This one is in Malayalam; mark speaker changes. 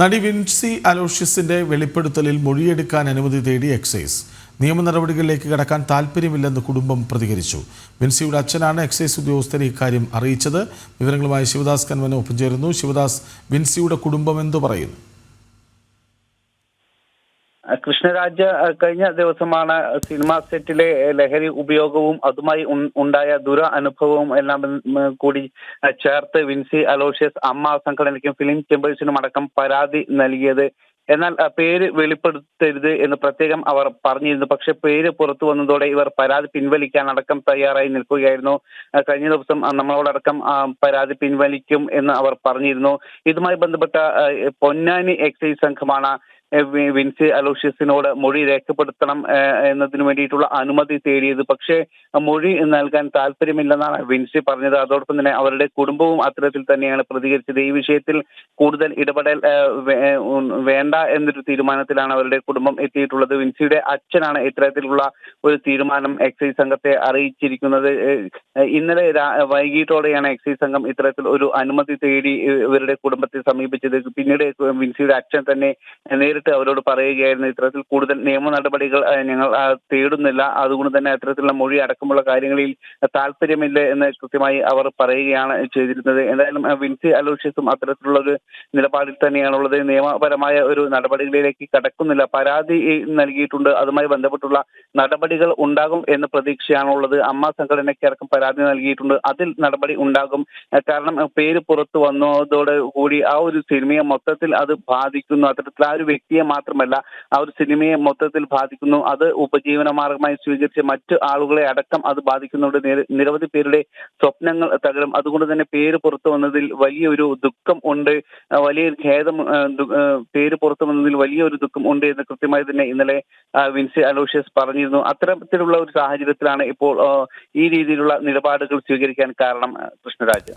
Speaker 1: നടി വിൻസി അലോഷ്യസിന്റെ വെളിപ്പെടുത്തലിൽ മൊഴിയെടുക്കാൻ അനുമതി തേടി എക്സൈസ്. നിയമ നടപടികളിലേക്ക് കടക്കാൻ താൽപ്പര്യമില്ലെന്ന് കുടുംബം പ്രതികരിച്ചു. വിൻസിയുടെ അച്ഛനാണ് എക്സൈസ് ഉദ്യോഗസ്ഥരെ ഇക്കാര്യം അറിയിച്ചത്. വിവരങ്ങളുമായി ശിവദാസ് കൻവന ഒപ്പം ചേരുന്നു. ശിവദാസ്, വിൻസിയുടെ കുടുംബം എന്തു പറയുന്നു?
Speaker 2: കൃഷ്ണരാജ് കഴിഞ്ഞ ദിവസമാണ് സിനിമാ സെറ്റിലെ ലഹരി ഉപയോഗവും അതുമായി ഉണ്ടായ അനുഭവവും എല്ലാം കൂടി ചേർത്ത് വിൻസി അലോഷ്യസ് അമ്മ സംഘടനയ്ക്കും ഫിലിം ചേംബേഴ്സിനും അടക്കം പരാതി നൽകിയത്. എന്നാൽ പേര് വെളിപ്പെടുത്തരുത് എന്ന് പ്രത്യേകം അവർ പറഞ്ഞിരുന്നു. പക്ഷെ പേര് പുറത്തു വന്നതോടെ ഇവർ പരാതി പിൻവലിക്കാൻ അടക്കം തയ്യാറായി നിൽക്കുകയായിരുന്നു. കഴിഞ്ഞ ദിവസം നമ്മളോടക്കം പരാതി പിൻവലിക്കും എന്ന് അവർ പറഞ്ഞിരുന്നു. ഇതുമായി ബന്ധപ്പെട്ട പൊന്നാനി എക്സൈസ് സംഘമാണ് വിൻസി അലോഷ്യസിനോട് മൊഴി രേഖപ്പെടുത്തണം എന്നതിനു വേണ്ടിയിട്ടുള്ള അനുമതി തേടിയത്. പക്ഷേ മൊഴി നൽകാൻ താല്പര്യമില്ലെന്നാണ് വിൻസി പറഞ്ഞത്. അതോടൊപ്പം തന്നെ അവരുടെ കുടുംബവും അത്തരത്തിൽ തന്നെയാണ് പ്രതികരിച്ചത്. ഈ വിഷയത്തിൽ കൂടുതൽ ഇടപെടൽ വേണ്ട എന്നൊരു തീരുമാനത്തിലാണ് അവരുടെ കുടുംബം എത്തിയിട്ടുള്ളത്. വിൻസിയുടെ അച്ഛനാണ് ഇത്തരത്തിലുള്ള ഒരു തീരുമാനം എക്സൈസ് സംഘത്തെ അറിയിച്ചിരിക്കുന്നത്. ഇന്നലെ വൈകിട്ടോടെയാണ് എക്സൈസ് സംഘം ഇത്തരത്തിൽ ഒരു അനുമതി തേടി ഇവരുടെ കുടുംബത്തെ സമീപിച്ചത്. പിന്നീട് വിൻസിയുടെ അച്ഛൻ തന്നെ നേരിട്ട് അവരോട് പറയുകയായിരുന്നു, ഇത്തരത്തിൽ കൂടുതൽ നിയമ നടപടികൾ ഞങ്ങൾ തേടുന്നില്ല, അതുകൊണ്ട് തന്നെ അത്തരത്തിലുള്ള മൊഴി അടക്കമുള്ള കാര്യങ്ങളിൽ താല്പര്യമില്ല എന്ന് കൃത്യമായി അവർ പറയുകയാണ് ചെയ്തിരുന്നത്. എന്തായാലും വിൻസി അലോഷ്യസും അത്തരത്തിലുള്ള ഒരു നിലപാടിൽ തന്നെയാണുള്ളത്. നിയമപരമായ ഒരു നടപടികളിലേക്ക് കടക്കുന്നില്ല. പരാതി നൽകിയിട്ടുണ്ട്, അതുമായി ബന്ധപ്പെട്ടുള്ള നടപടികൾ ഉണ്ടാകും എന്ന പ്രതീക്ഷയാണുള്ളത്. അമ്മ സംഘടനയ്ക്കടക്കം പരാതി നൽകിയിട്ടുണ്ട്, അതിൽ നടപടി ഉണ്ടാകും. കാരണം പേര് പുറത്തു വന്നതോടെ കൂടി ആ ഒരു സിനിമയെ മൊത്തത്തിൽ അത് ബാധിക്കുന്നു. അത്തരത്തിൽ ആ ഒരു വ്യക്തിയെ മാത്രമല്ല, ആ ഒരു സിനിമയെ മൊത്തത്തിൽ ബാധിക്കുന്നു. അത് ഉപജീവന മാർഗമായി സ്വീകരിച്ച മറ്റു ആളുകളെ അടക്കം അത് ബാധിക്കുന്നുണ്ട്. നിരവധി പേരുടെ സ്വപ്നങ്ങൾ തകരും. അതുകൊണ്ട് തന്നെ പേര് പുറത്തു വന്നതിൽ വലിയൊരു ദുഃഖം ഉണ്ട്, വലിയൊരു ഖേദം, പേര് പുറത്തു വന്നതിൽ വലിയൊരു ദുഃഖം ഉണ്ട് എന്ന് കൃത്യമായി തന്നെ ഇന്നലെ വിൻസി അലോഷ്യസ് പറഞ്ഞിരുന്നു. അത്തരത്തിലുള്ള ഒരു സാഹചര്യത്തിലാണ് ഇപ്പോൾ ഈ രീതിയിലുള്ള നിലപാടുകൾ സ്വീകരിക്കാൻ കാരണം. കൃഷ്ണരാജ്.